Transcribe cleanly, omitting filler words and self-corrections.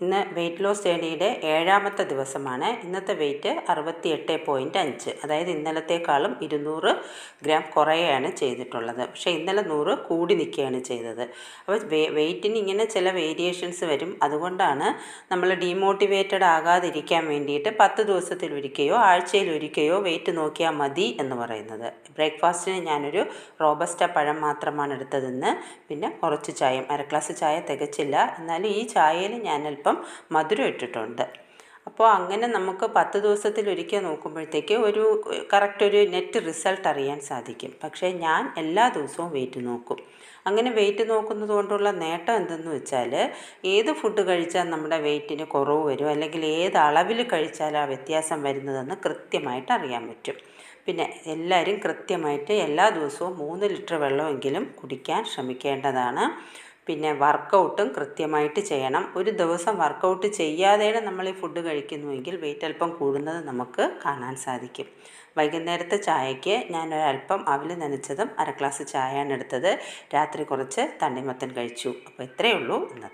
ഇന്ന് weight loss ജേണിയുടെ 7ാമത്തെ ദിവസമാണ്. ഇന്നത്തെ വെയിറ്റ് 68.5, അതായത് ഇന്നലത്തേക്കാളും 200 ഗ്രാം കുറയുകയാണ് ചെയ്തിട്ടുള്ളത്. പക്ഷേ ഇന്നലെ 100 കൂടി നിൽക്കുകയാണ് ചെയ്തത്. അപ്പോൾ വെയിറ്റിന് ഇങ്ങനെ ചില വേരിയേഷൻസ് വരും. അതുകൊണ്ടാണ് നമ്മൾ ഡീമോട്ടിവേറ്റഡ് ആകാതിരിക്കാൻ വേണ്ടിയിട്ട് 10 ദിവസത്തിലൊരിക്കയോ ആഴ്ചയിലൊരിക്കയോ വെയിറ്റ് നോക്കിയാൽ മതി എന്ന് പറയുന്നത്. ബ്രേക്ക്ഫാസ്റ്റിന് ഞാനൊരു റോബസ്റ്റ പഴം മാത്രമാണ് എടുത്തതെന്ന്. പിന്നെ കുറച്ച് ചായയും, 1/2 ഗ്ലാസ് ചായ തികച്ചില്ല, എന്നാലും ഈ ചായയിൽ ഞാൻ അല്പം മധുരം ഇട്ടിട്ടുണ്ട്. അപ്പോൾ അങ്ങനെ നമുക്ക് 10 ദിവസത്തിലൊരിക്കൽ നോക്കുമ്പോഴത്തേക്ക് കറക്റ്റ് ഒരു നെറ്റ് റിസൾട്ട് അറിയാൻ സാധിക്കും. പക്ഷേ ഞാൻ എല്ലാ ദിവസവും വെയിറ്റ് നോക്കും. അങ്ങനെ വെയിറ്റ് നോക്കുന്നത് കൊണ്ടുള്ള നേട്ടം എന്തെന്ന് വെച്ചാൽ, ഏത് ഫുഡ് കഴിച്ചാൽ നമ്മുടെ വെയിറ്റിന് കുറവ് വരും, അല്ലെങ്കിൽ ഏത് അളവിൽ കഴിച്ചാൽ ആ വ്യത്യാസം വരുന്നതെന്ന് കൃത്യമായിട്ട് അറിയാൻ പറ്റും. പിന്നെ എല്ലാവരും കൃത്യമായിട്ട് എല്ലാ ദിവസവും 3 ലിറ്റർ വെള്ളമെങ്കിലും കുടിക്കാൻ ശ്രമിക്കേണ്ടതാണ്. പിന്നെ വർക്കൗട്ടും കൃത്യമായിട്ട് ചെയ്യണം. ഒരു ദിവസം വർക്കൗട്ട് ചെയ്യാതെയാണ് നമ്മൾ ഈ ഫുഡ് കഴിക്കുന്നുവെങ്കിൽ വെയിറ്റ് അല്പം കൂടുന്നത് നമുക്ക് കാണാൻ സാധിക്കും. വൈകുന്നേരത്തെ ചായയ്ക്ക് ഞാൻ ഒരല്പം അവിൽ നനച്ചതും 1/2 ഗ്ലാസ് ചായയാണ് എടുത്തത്. രാത്രി കുറച്ച് തണ്ണിമത്തൻ കഴിച്ചു. അപ്പോൾ ഇത്രയേ ഉള്ളൂ ഇന്നത്തെ.